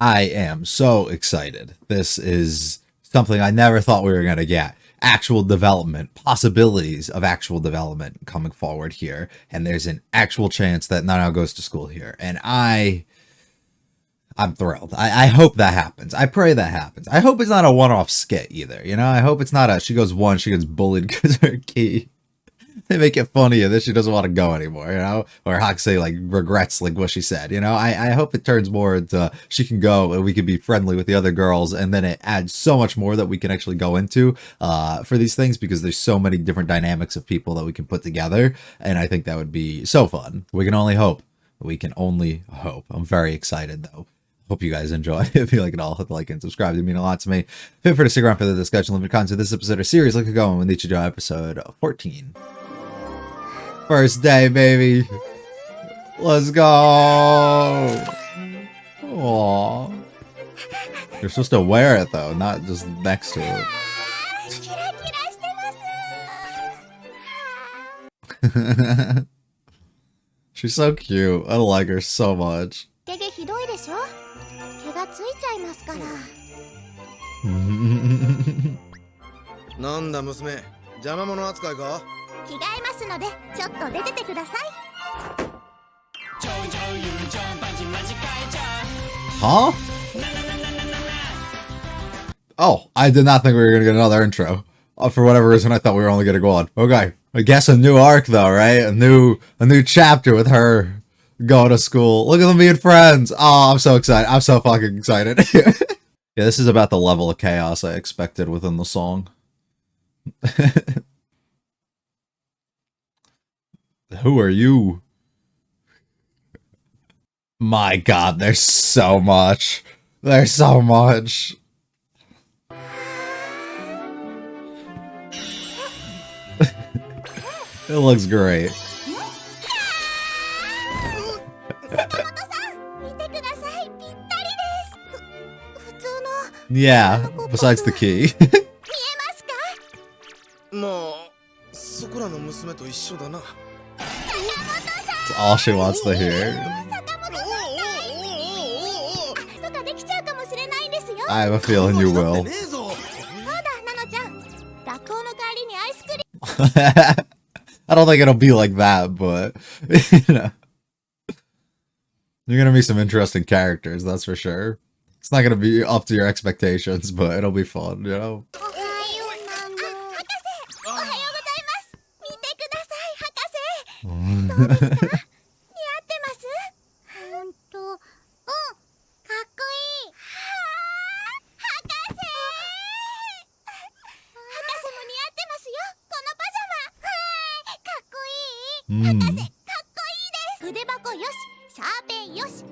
I am so excited. This is something I never thought we were going to get. Actual development, possibilities of actual development coming forward here. And there's an actual chance that Nanao goes to school here. And I'm thrilled. I hope that happens. I pray that happens. I hope it's not a one-off skit either. You know, I hope it's not a she goes one, she gets bullied because her key. They make it funny and then she doesn't want to go anymore, you know? Or Hakusei like regrets like what she said, you know? I hope it turns more into she can go and we can be friendly with the other girls, and then it adds so much more that we can actually go into for these things, because there's so many different dynamics of people that we can put together, and I think that would be so fun. We can only hope. We can only hope. I'm very excited though. Hope you guys enjoy. If you like it all, hit the like and subscribe. They mean a lot to me. Feel free to stick around for the discussion, limited content. This episode or series, look at going with Nichijou episode 14. First day, baby. Let's go. Aww. You're supposed to wear it though, not just next to it. She's so cute. I like her so much. Huh? Oh, I did not think we were gonna get another intro. For whatever reason, I thought we were only gonna go on. Okay, I guess a new arc though, right? A new chapter with her going to school. Look at them being friends. Oh, I'm so excited. I'm so fucking excited. Yeah, this is about the level of chaos I expected within the song. Who are you? My god, there's so much. There's so much. It looks great. Yeah, besides the key. That's all she wants to hear. I have a feeling you will. I don't think it'll be like that, but you know, you're gonna meet some interesting characters, that's for sure. It's not gonna be up to your expectations, but it'll be fun, you know?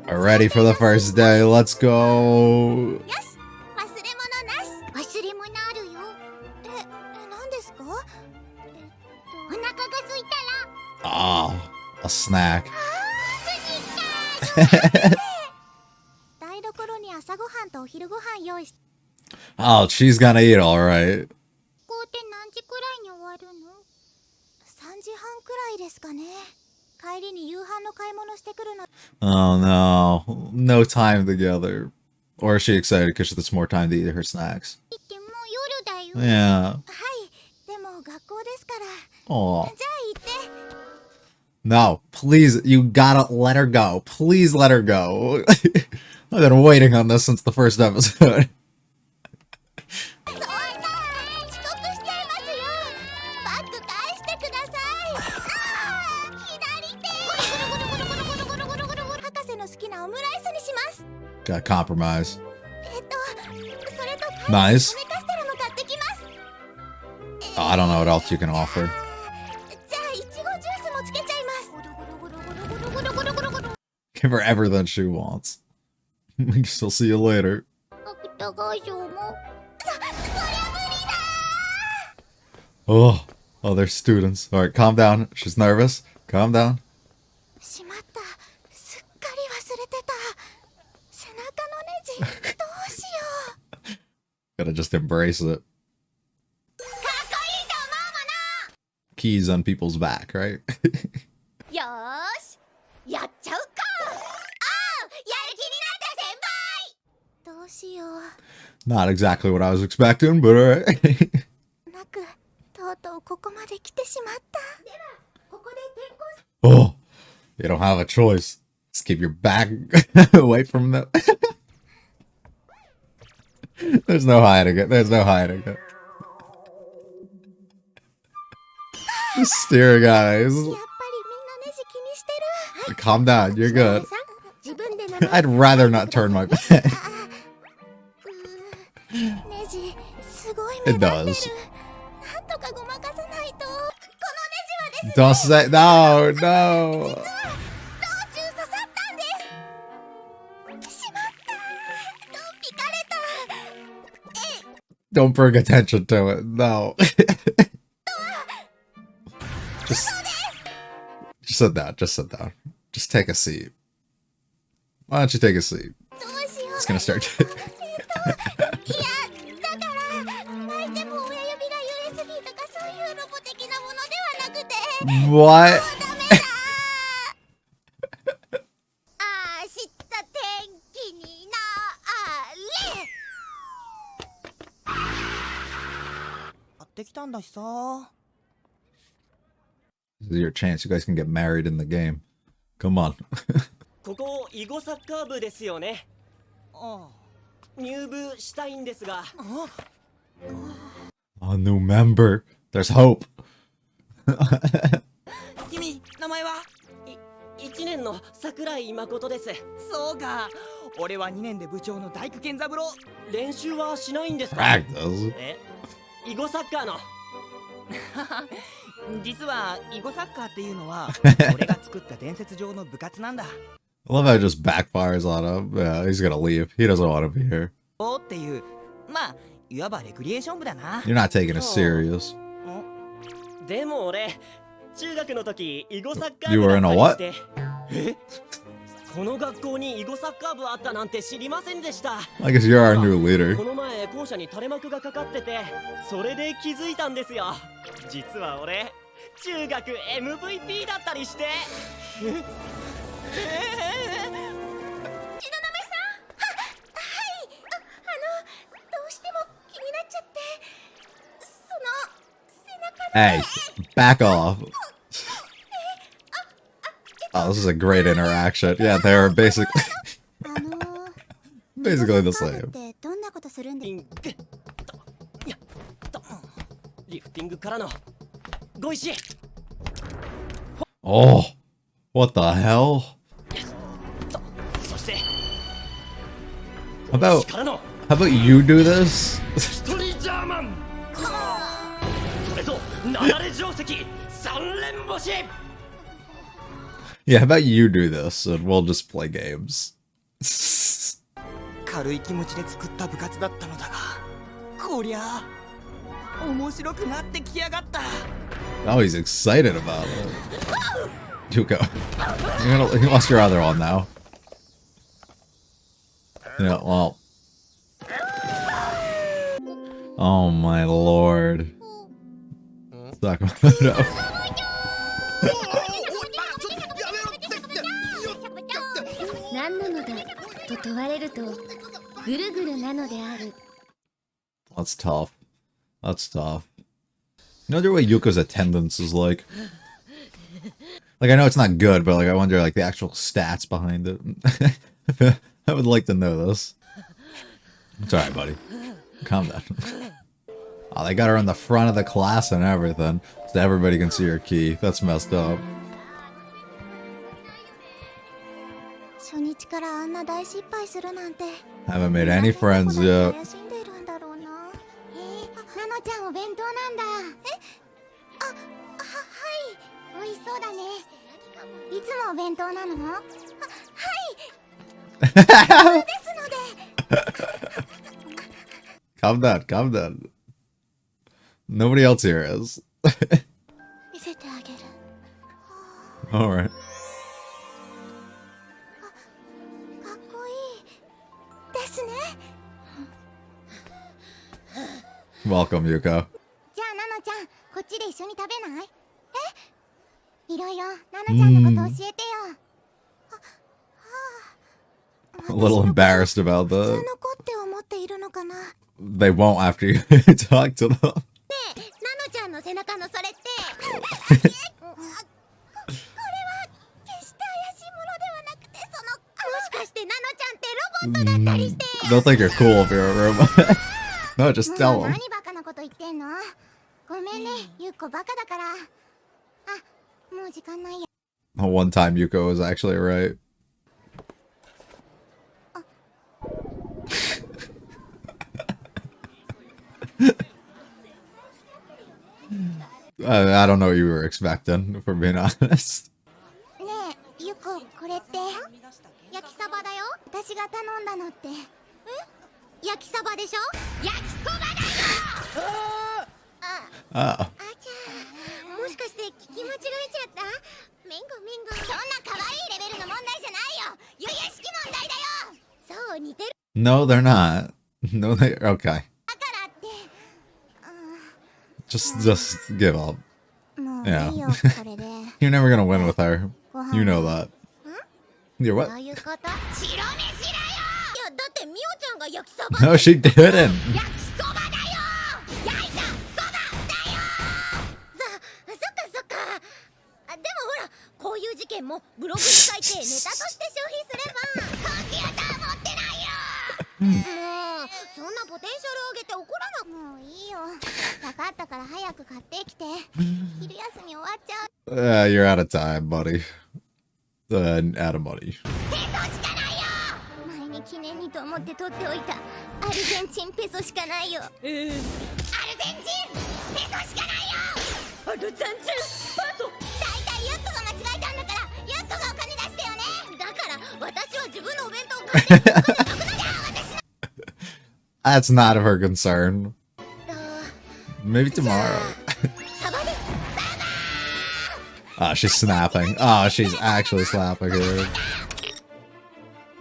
Ready for the first day, let's go. Oh, a snack. Oh, she's gonna eat all right. Oh no, no time together. Or is she excited because there's more time to eat her snacks? Yeah. Oh. No, please, you gotta let her go. Please let her go. I've been waiting on this since the first episode. Got compromise. Nice. Oh, I don't know what else you can offer. Give her everything she wants. We can still see you later. Oh, they're students. Alright, calm down. She's nervous. Calm down. Gotta just embrace it. Keys on people's back, right? Not exactly what I was expecting, but alright. Oh, you don't have a choice. Just keep your back away from them. There's no hiding it. There's no hiding it. Staring eyes. Calm down. You're good. I'd rather not turn my back. It does. Don't say no, no. Don't bring attention to it. No. Just sit down. Just sit down. Just take a seat. Why don't you take a seat? It's gonna start. What? This is your chance. You guys can get married in the game. Come on. ここ囲碁サッカー部ですよね。入部したいんですが。A new member. There's hope. 君、名前は？1年の桜井誠です。そうか。俺は2年で部長の大工健三郎。練習はしないんですか？ Practice. 囲碁サッカーの。実は囲碁サッカーっていうのは俺が作った伝説上の部活なんだ。I love how it just backfires on him. Yeah, he's gonna leave. He doesn't want to be here. っていう、まあいわばレクリエーション部だな。You're not taking it serious. でも俺、中学の時囲碁サッカー You 部 were だ in った a り what? して。この学校に囲碁サッカー部あったなんて知りませんでした。I guess you're our new leader. この前校舎に垂れ幕がかかってて、それで気づいたんですよ。実は俺、中学 MVP だったりして。Hey, back off. Oh, this is a great interaction. Yeah, they're basically basically the same. リフティングからのご石。 Oh, what the hell? そして How 力の about you do this? 一人ジャーマン。それとなだれ定石三連星。 Yeah, how about you do this and we'll just play games. 軽い気持ちで作った部活だったのだが、こりゃあ面白くなってきやがった。 Oh, he's excited about it. Yuko, you lost your other one now. Yeah, well. Oh my lord. Sakamoto. 何なのだと問われるとぐるぐるなのである。 That's tough. That's tough. You wonder what Yuko's attendance is like? Like, I know it's not good, but like, I wonder like the actual stats behind it. I would like to know this. It's alright, buddy. Calm down. Oh, they got her in the front of the class and everything, so everybody can see her key. That's messed up. 初日からあんな大失敗するなんて。 Haven't made any friends yet. ナノちゃんお弁当なんだ。はい、美味しそうだね。いつもお弁当なの？はい。ですので。Calm down, calm down. Nobody else here is. 見せてあげる。 Alright. かっこいいですね。 Welcome, Yuko. じゃあナノちゃん、こっちで一緒に食べない？いろいろナノちゃんのこと教えてよ。 A little embarrassed about 普通 that. の子って思いるのかな。ね They won't after you talk to them. え、ナノちゃんの背中のそれってこれは決して怪しいものではなくて、そのもしかしてナノちゃんってロボットだったりして。 They'll think you're cool if you're a robot. No, just も tell う them. 何バカなこと言ってんの。ごめんね、ゆっこバカだから。あ、もう時間ないや。 One time Yuko was actually right. I don't know what you were expecting, for being honest. ねえ、ゆっこ、これって焼きサバだよ。私が頼んだのって。焼きサバでしょ。焼きそばだよ。あ、 Oh. あちゃー、もしかして聞き間違えちゃった。メンゴメンゴ。そんな可愛いレベルの問題じゃないよ。由々しき問題だよ。そう似てる No, they're not. No, they. Okay. だからって。Just give up. もう Yeah. いいよ、これで。 You're never gonna win with her. ご飯 You know that. You're ど what? ういうこと？白飯だよ。いや、だってミオちゃんが焼きそば。 No, she didn't. 焼きそばだよ。焼いたそばだよ。そっかそっか。でもほら、こういう事件もブログに書いてネタとして消費すれば。コンピューター持ってないよ。もうそんなポテンシャル上げて怒らな。もういいよ。分かったから早く買ってきて。昼休み終わっちゃう。 You're out of time, buddy. Out of money. ペソしかないよ。前に記念にと思って取っておいたアルゼンチンペソしかないよ。アルゼンチンペソしかないよ。アルゼンチンペソ。大体ユッコが間違えたんだから、ユッコがお金出してよね。だから私は自分のお弁当を買ってお金炊くのじゃ。私の That's not of her concern. Maybe tomorrow. サバで Oh, she's snapping. Oh, she's actually slapping her.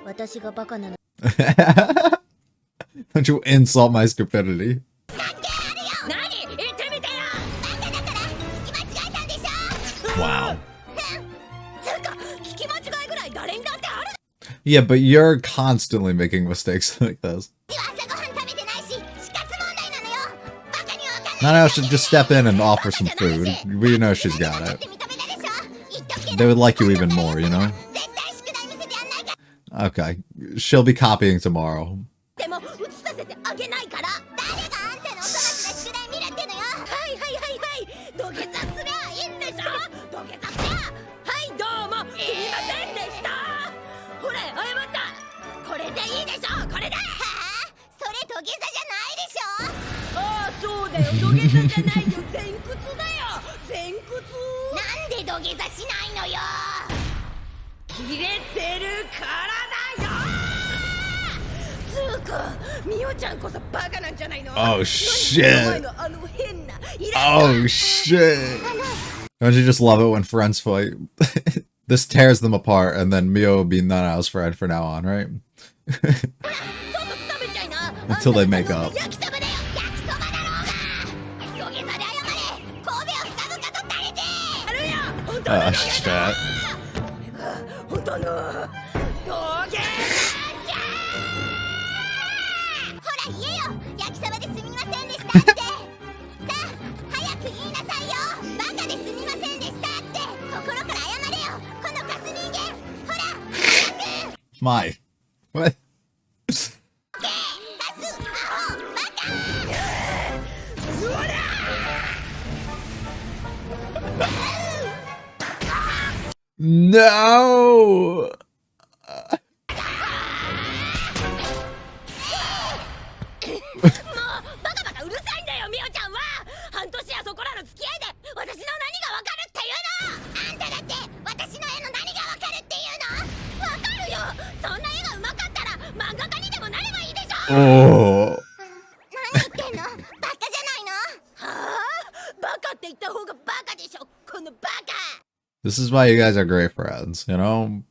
私がバカなの。 Don't you insult my stupidity. 何言ってみてよ。バカだから聞き間違えたんでしょ。 Wow. つうか聞き間違いぐらい誰にだってある。 Yeah, but you're constantly making mistakes like this. 朝ごはん食べてないし、死活問題なのよ。バカにはわかんない。 Nana should just step in and offer some food. We know she's got it. They would like you even more, you know? Okay. She'll be copying tomorrow. でも映させてあげないから。誰があんたのお粗末な宿題見るってのよ。はいはいはいはい。土下座すりゃいいんでしょ。土下座すりゃ。はいどうもすみませんでした。ほれ謝った。これでいいでしょ。これで。はあ、それ土下座じゃないでしょ。ああそうだよ、土下座じゃないよ。前屈だよ前屈。なんで土下座しないのよ。切れてるからだよ。つうかミオちゃんこそバカなんじゃないの。 Oh, shit. あの変な Oh, shit. Don't you just love it when friends fight? This tears them apart, and then Mio will be Nanao's friend for now on, right? Until they make up. 焼きそばだよ。焼きそばだろうが。土下座で謝れ。神戸を深々と垂れて。あるよ。本当の Oh, shit. 本当の土下座じゃ。ほら言えよ。焼きそばですみませんでしたって。さあ早く言いなさいよ。バカですみませんでしたって心から謝れよ。このカス人間。ほら早く。 My. What? カスアホバカ。うわら。 No! バカバカうるさいんだよミオちゃんは。半年やそこらの付き合いで私の何がわかるっていうの。あんただって私の絵の何がわかるっていうの。わかるよ。そんな絵がうまかったら漫画家にでもなればいいでしょ。 Oh. 何言ってんの。バカじゃないの。はあ、バカって言った方がバカでしょこのバカ。 This is why you guys are great friends, you know?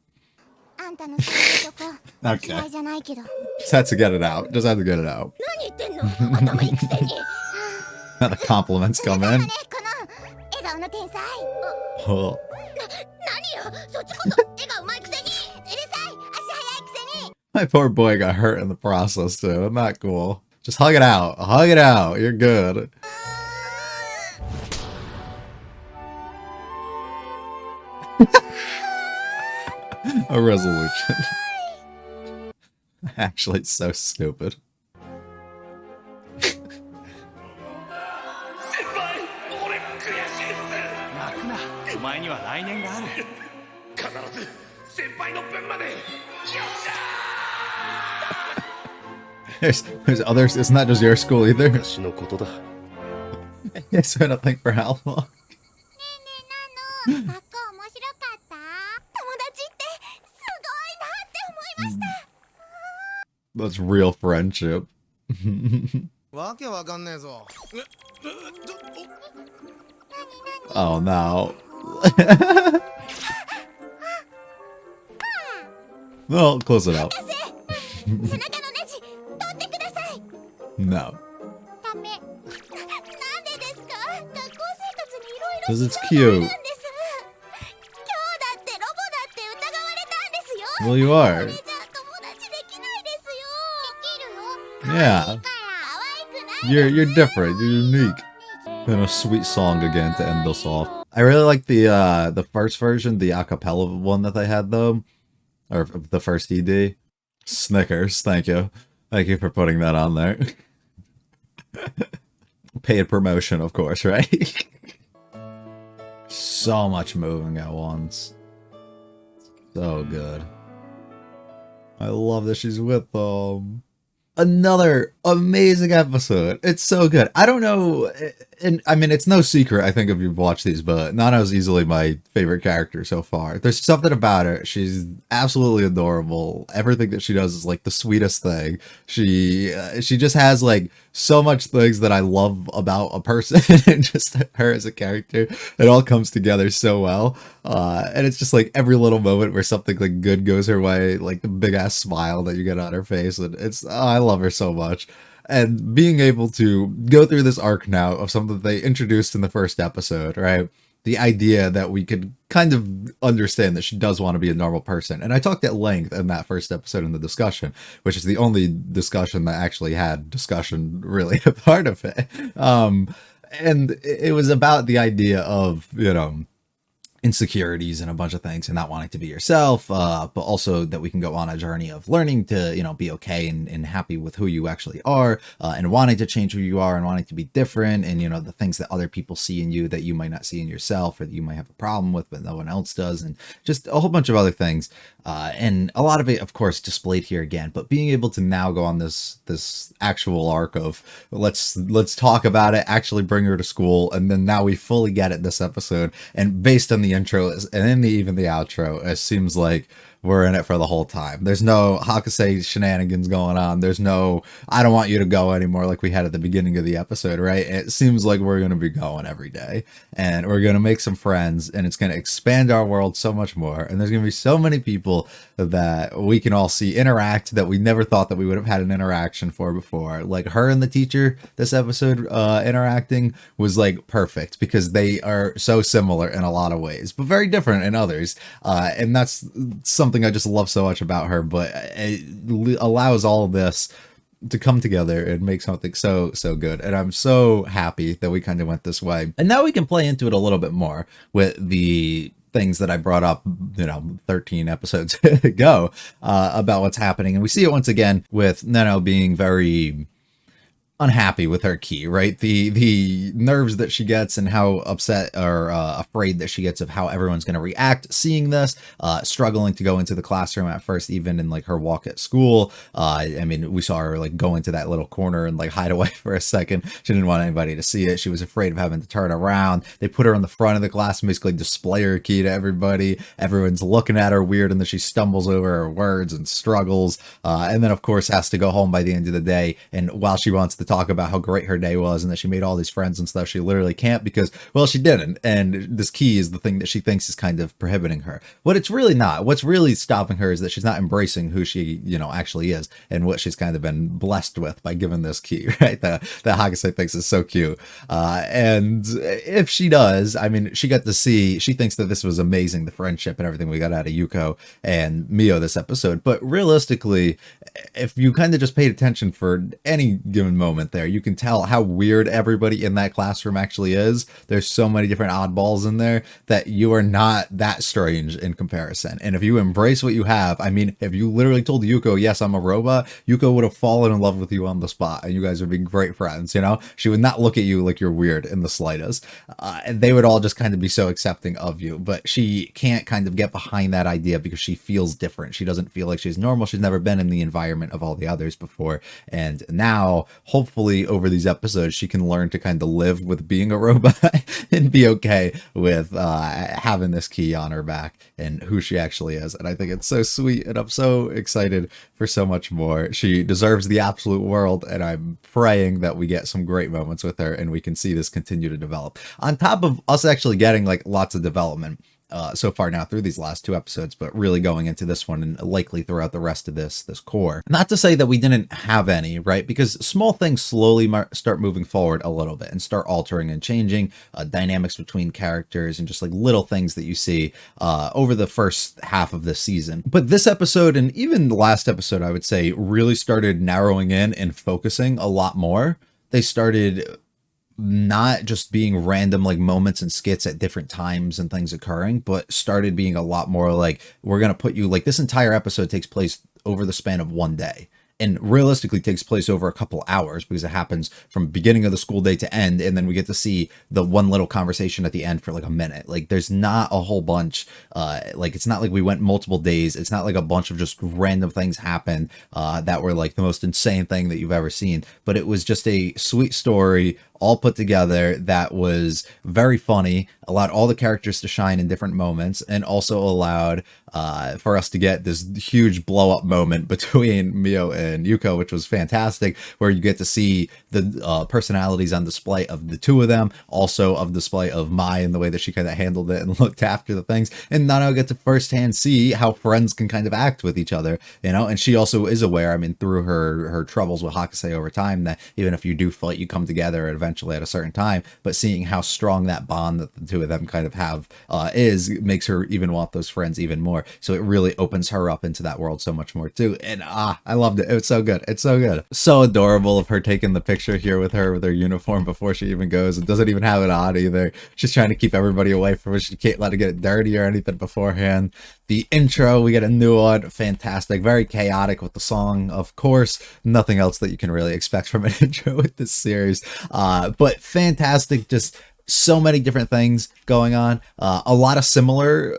あんたのそういうとこ Okay. 嫌いじゃないけど。 Just had to get it out. Just had to get it out. 何言ってんの。頭いいくせに。 Now the compliments come ね in. この笑顔の天才。 Oh. 何よそっちこそ絵がうまいくせに。うるさい足早いくせに。My poor boy got hurt in the process too. Not cool. Just hug it out. Hug it out. You're good. A resolution. Actually, it's so stupid. 泣くな、お前には来年がある。 There's others. It's not just your school either. Yes, I don't think for how long. 学校面白かった友達ってすごいなって思いました That's real friendship. わけわかんねえぞ。 Oh no. Well, close it out. 背中のネジ取ってください No. ダメなんでですか学校生活にいろいろ Because it's す cute. るんです今日だってロボだって疑われたんですよ Well, you こ are. れじゃ友達できないですよできるよ Yeah. 可愛くない You're different. You're unique. And a sweet song again to end this off. I really like the first version, the acapella one that they had though, or the first ED. Snickers, thank you. Thank you for putting that on there. Paid promotion, of course, right? So much moving at once. So good. I love that she's with them. Another amazing episode. It's so good. I don't know, and I mean, it's no secret, I think, if you've watched these, but Nano's easily my favorite character so far. There's something about her. She's absolutely adorable. Everything that she does is like the sweetest thing. She just has like so much things that I love about a person and just her as a character. It all comes together so well. And it's just like every little moment where something like good goes her way, like the big ass smile that you get on her face, and it's I love her so much. And being able to go through this arc now of something that they introduced in the first episode, right? The idea that we could kind of understand that she does want to be a normal person. And I talked at length in that first episode in the discussion, which is the only discussion that actually had discussion really a part of it. And it was about the idea of, you know, insecurities and a bunch of things and not wanting to be yourself, but also that we can go on a journey of learning to, you know, be okay and happy with who you actually are, and wanting to change who you are and wanting to be different, and, you know, the things that other people see in you that you might not see in yourself or that you might have a problem with but no one else does, and just a whole bunch of other things, and a lot of it, of course, displayed here again. But being able to now go on this actual arc of let's talk about it, actually bring her to school, and then now we fully get it this episode, and based on the intro and in even the outro, it seems like we're in it for the whole time. There's no Hakase shenanigans going on. There's no I don't want you to go anymore like we had at the beginning of the episode, right? It seems like we're going to be going every day, and we're going to make some friends, and it's going to expand our world so much more, and there's going to be so many people that we can all see interact that we never thought that we would have had an interaction for before. Like her and the teacher this episode interacting was like perfect because they are so similar in a lot of ways but very different in others, and that's something I just love so much about her. But it allows all of this to come together and make something so good, and I'm so happy that we kind of went this way. And now we can play into it a little bit more with the things that I brought up, you know, 13 episodes ago, about what's happening. And we see it once again with Nano being very unhappy with her key, right? The nerves that she gets and how upset or afraid that she gets of how everyone's going to react seeing this, struggling to go into the classroom at first, even in like her walk at school. I mean, we saw her like go into that little corner and like hide away for a second. She didn't want anybody to see it. She was afraid of having to turn around. They put her in the front of the class and basically display her key to everybody. Everyone's looking at her weird, and then she stumbles over her words and struggles, and then of course has to go home by the end of the day. And while she wants to to talk about how great her day was and that she made all these friends and stuff, she literally can't because, well, she didn't. And this key is the thing that she thinks is kind of prohibiting her. But it's really not. What's really stopping her is that she's not embracing who she, actually is and what she's kind of been blessed with by given this key, right? That Hagase thinks is so cute. And if she does, I mean, she got to see, she thinks that this was amazing, the friendship and everything we got out of Yuko and Mio this episode. But realistically, if you kind of just paid attention for any given moment there, you can tell how weird everybody in that classroom actually is. There's so many different oddballs in there that you are not that strange in comparison. And if you embrace what you have, I mean, if you literally told Yuko, yes, I'm a robot, Yuko would have fallen in love with you on the spot and you guys would be great friends, She would not look at you like you're weird in the slightest. And they would all just kind of be so accepting of you. But she can't kind of get behind that idea because she feels different. She doesn't feel like she's normal. She's never been in the environment of all the others before. And now, hopefully, over these episodes, she can learn to kind of live with being a robot and be okay with having this key on her back and who she actually is. And I think it's so sweet, and I'm so excited for so much more. She deserves the absolute world, and I'm praying that we get some great moments with her and we can see this continue to develop. On top of us actually getting like lots of development so far now through these last 2 episodes, but really going into this one and likely throughout the rest of this core. Not to say that we didn't have any, right? Because small things slowly start moving forward a little bit and start altering and changing dynamics between characters and just like little things that you see over the first half of this season. But this episode and even the last episode, I would say, really started narrowing in and focusing a lot more. They started not just being random like moments and skits at different times and things occurring, but started being a lot more like, we're going to put you, like, this entire episode takes place over the span of one day. And realistically takes place over a couple hours because it happens from beginning of the school day to end. And then we get to see the one little conversation at the end for like a minute. Like there's not a whole bunch, like it's not like we went multiple days. It's not like a bunch of just random things happen that were like the most insane thing that you've ever seen. But it was just a sweet story all put together that was very funny, allowed all the characters to shine in different moments, and also allowed for us to get this huge blow up moment between Mio and Yuko, which was fantastic, where you get to see the personalities on display of the two of them, also of display of Mai and the way that she kind of handled it and looked after the things. And Nano get to firsthand see how friends can kind of act with each other, and she also is aware, I mean, through her troubles with Hakase over time, that even if you do fight, you come together eventually at a certain time. But seeing how strong that bond that the two of them kind of have makes her even want those friends even more. So it really opens her up into that world so much more too. And I loved it. It was so good. It's so good. So adorable of her taking the picture here with her uniform before she even goes. It doesn't even have it on either. She's trying to keep everybody away from it. She can't let it get dirty or anything beforehand. The intro, we get a new one. Fantastic. Very chaotic with the song, of course. Nothing else that you can really expect from an intro with this series. But fantastic. Just so many different things going on. A lot of similar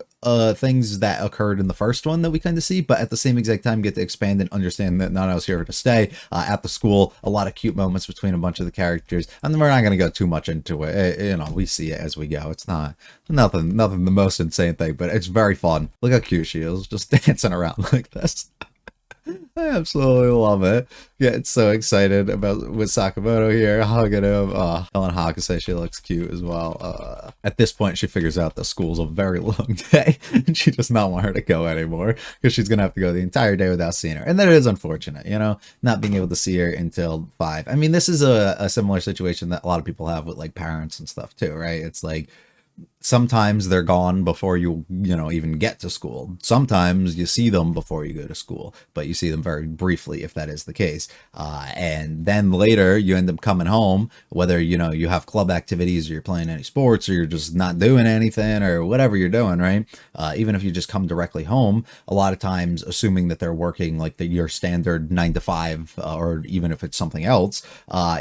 things that occurred in the first one that we kind of see, but at the same exact time get to expand and understand that Nano's here to stay at the school. A lot of cute moments between a bunch of the characters, and then we're not going to go too much into it. We see it as we go. It's nothing the most insane thing, but it's very fun. Look how cute she is, just dancing around like this. I absolutely love it. Getting so excited with Sakamoto here, hugging him. Telling Hakase she looks cute as well. At this point, she figures out that school's a very long day, and she does not want her to go anymore because she's gonna have to go the entire day without seeing her. And that is unfortunate, not being able to see her until 5. I mean, this is a similar situation that a lot of people have with like parents and stuff too, right? It's like, sometimes they're gone before you even get to school. Sometimes you see them before you go to school, but you see them very briefly if that is the case. And then later you end up coming home, whether you have club activities or you're playing any sports or you're just not doing anything or whatever you're doing, right? Even if you just come directly home, a lot of times, assuming that they're working like your standard 9 to 5, or even if it's something else,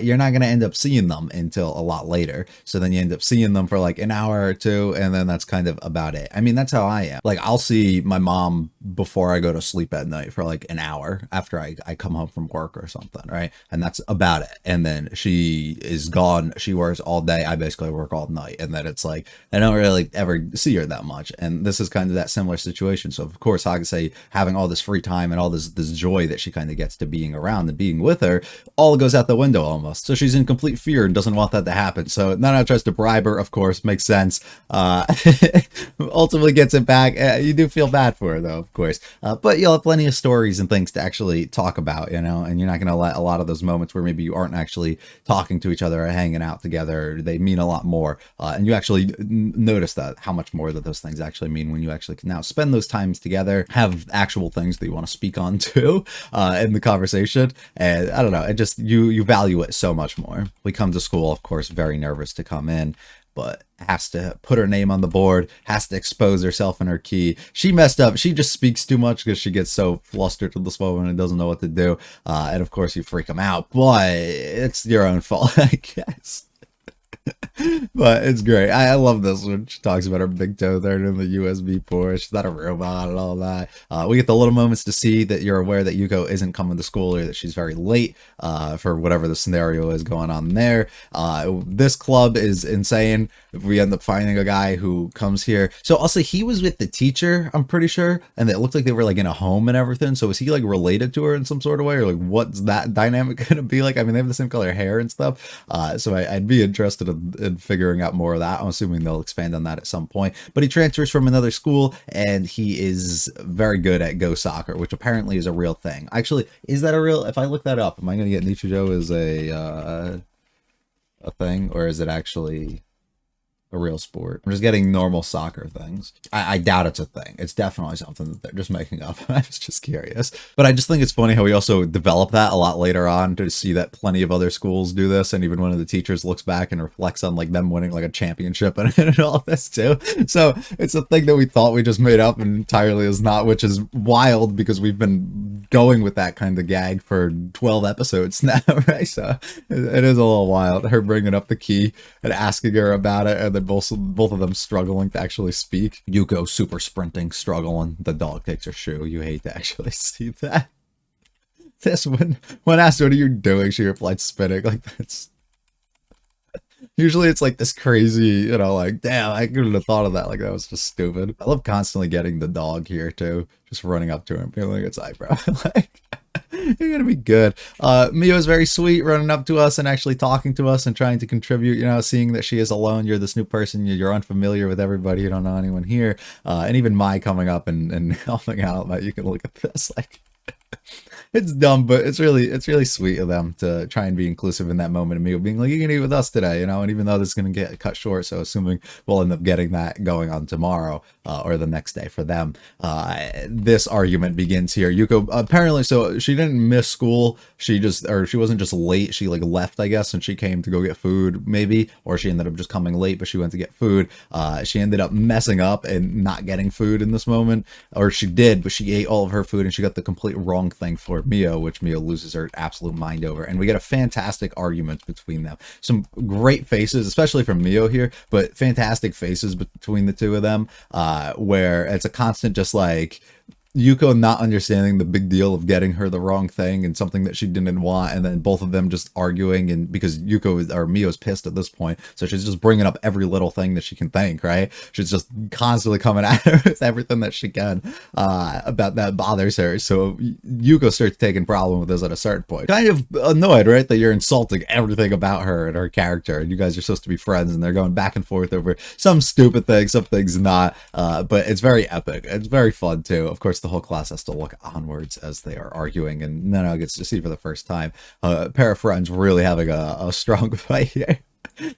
you're not going to end up seeing them until a lot later. So then you end up seeing them for like an hour or two, two, and then that's kind of about it. I mean, that's how I am. Like, I'll see my mom before I go to sleep at night for like an hour after I come home from work or something, right? And that's about it. And then she is gone. She works all day. I basically work all night. And then it's like, I don't really ever see her that much. And this is kind of that similar situation. So of course, I can say having all this free time and all this joy that she kind of gets to being around and being with her, all goes out the window almost. So she's in complete fear and doesn't want that to happen. So Nana tries to bribe her, of course, makes sense. Ultimately gets it back. You do feel bad for her though, of course. But you'll have plenty of stories and things to actually talk about, you know, and you're not going to let a lot of those moments where maybe you aren't actually talking to each other or hanging out together, they mean a lot more. And you actually notice that how much more that those things actually mean when you actually can now spend those times together, have actual things that you want to speak on to in the conversation. And I don't know, it just, you value it so much more. We come to school, of course, very nervous to come in, but has to put her name on the board, has to expose herself in her key. She messed up. She just speaks too much because she gets so flustered at this moment and doesn't know what to do. And of course you freak them out, but it's your own fault, I guess. But it's great. I love this when she talks about her big toe there in the USB port. She's not a robot and all that. We get the little moments to see that you're aware that Yuko isn't coming to school or that she's very late for whatever the scenario is going on there. This club is insane. We end up finding a guy who comes here. So also he was with the teacher, I'm pretty sure, and it looked like they were like in a home and everything. So is he like related to her in some sort of way, or like what's that dynamic going to be like? I mean, they have the same color hair and stuff. So I'd be interested in figuring out more of that. I'm assuming they'll expand on that at some point. But he transfers from another school and he is very good at Go Soccer, which apparently is a real thing. Actually, is that a real? If I look that up, am I going to get Nichijou as a thing, or is it actually a real sport? I'm just getting normal soccer things. I doubt it's a thing. It's definitely something that they're just making up. I was just curious. But I just think it's funny how we also develop that a lot later on to see that plenty of other schools do this. And even one of the teachers looks back and reflects on like them winning like a championship and all of this too. So it's a thing that we thought we just made up and entirely is not, which is wild because we've been going with that kind of gag for 12 episodes now, right? So it is a little wild. Her bringing up the key and asking her about it, and then both of them struggling to actually speak. Yuko super sprinting, struggling. The dog takes her shoe. You hate to actually see that. This when asked what are you doing, she replied spinning. Like that's usually it's like this crazy, you know, like damn, I couldn't have thought of that. Like that was just stupid. I love constantly getting the dog here too, just running up to him, feeling its eyebrow. Like you're gonna be good. Mio is very sweet, running up to us and actually talking to us and trying to contribute, you know, seeing that she is alone. You're this new person, you're unfamiliar with everybody, you don't know anyone here. And even Mai coming up and helping out. Like you can look at this, like it's dumb, but it's really sweet of them to try and be inclusive in that moment of me being like, you can eat with us today, you know, and even though this is going to get cut short, so assuming we'll end up getting that going on tomorrow or the next day for them, this argument begins here. Yuko apparently, so she didn't miss school, she wasn't just late, she like left, I guess, and she came to go get food maybe, or she ended up just coming late, but she went to get food. She ended up messing up and not getting food in this moment, or she did, but she ate all of her food and she got the complete wrong thing for Mio, which Mio loses her absolute mind over, and we get a fantastic argument between them. Some great faces, especially from Mio here, but fantastic faces between the two of them, where it's a constant just like Yuko not understanding the big deal of getting her the wrong thing and something that she didn't want, and then both of them just arguing, and because Mio's pissed at this point, so she's just bringing up every little thing that she can think, right? She's just constantly coming at her with everything that she can about that bothers her. So Yuko starts taking problem with this at a certain point. Kind of annoyed, right, that you're insulting everything about her and her character, and you guys are supposed to be friends, and they're going back and forth over some stupid things, some things not, but it's very epic. It's very fun too. Of course, the whole class has to look onwards as they are arguing, and Nano gets to see for the first time a pair of friends really having a strong fight here.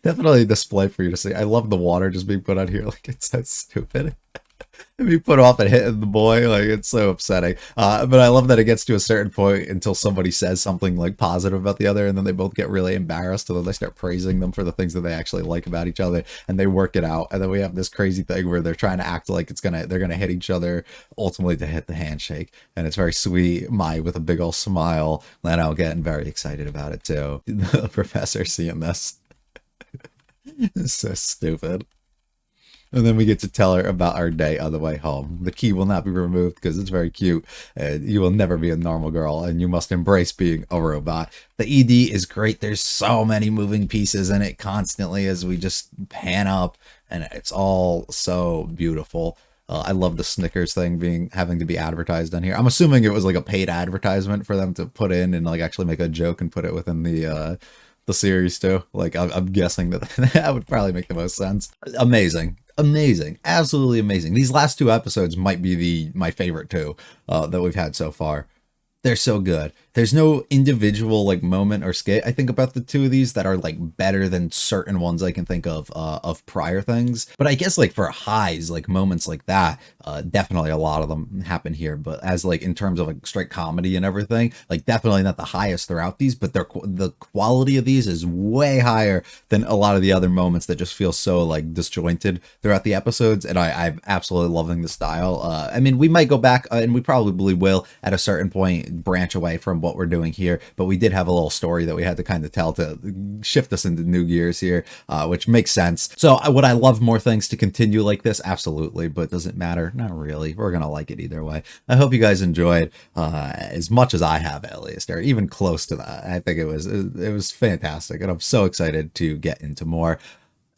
Definitely a display for you to see. I love the water just being put on here, like it's so stupid. Be put off and hitting the boy, like it's so upsetting. But I love that it gets to a certain point until somebody says something like positive about the other, and then they both get really embarrassed, and then they start praising them for the things that they actually like about each other, and they work it out. And then we have this crazy thing where they're trying to act like they're gonna hit each other, ultimately to hit the handshake, and it's very sweet. Mai with a big old smile, Leno getting very excited about it too. The professor seeing this, it's so stupid. And then we get to tell her about our day on the way home. The key will not be removed because it's very cute. And you will never be a normal girl, and you must embrace being a robot. The ED is great. There's so many moving pieces in it constantly as we just pan up, and it's all so beautiful. I love the Snickers thing having to be advertised on here. I'm assuming it was like a paid advertisement for them to put in and like actually make a joke and put it within the series too. Like I'm guessing that that would probably make the most sense. Amazing. Amazing, absolutely amazing. These last two episodes might be my favorite two that we've had so far. They're so good. There's no individual like moment or skit I think about the two of these that are like better than certain ones I can think of prior things. But I guess like for highs, like moments like that, definitely a lot of them happen here. But as like in terms of like straight comedy and everything, like definitely not the highest throughout these. But the quality of these is way higher than a lot of the other moments that just feel so like disjointed throughout the episodes. And I'm absolutely loving the style. I mean, we might go back and we probably will at a certain point branch away from what we're doing here, but we did have a little story that we had to kind of tell to shift us into new gears here, which makes sense. So would I love more things to continue like this? Absolutely, but does it matter? Not really. We're gonna like it either way. I hope you guys enjoyed as much as I have, at least, or even close to that. I think it was fantastic, and I'm so excited to get into more.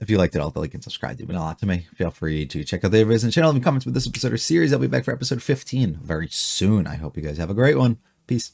If you liked it, I'll like and subscribe. It mean a lot to me. Feel free to check out the videos and channel and comments with this episode or series. I'll be back for episode 15 very soon. I hope you guys have a great one. Peace.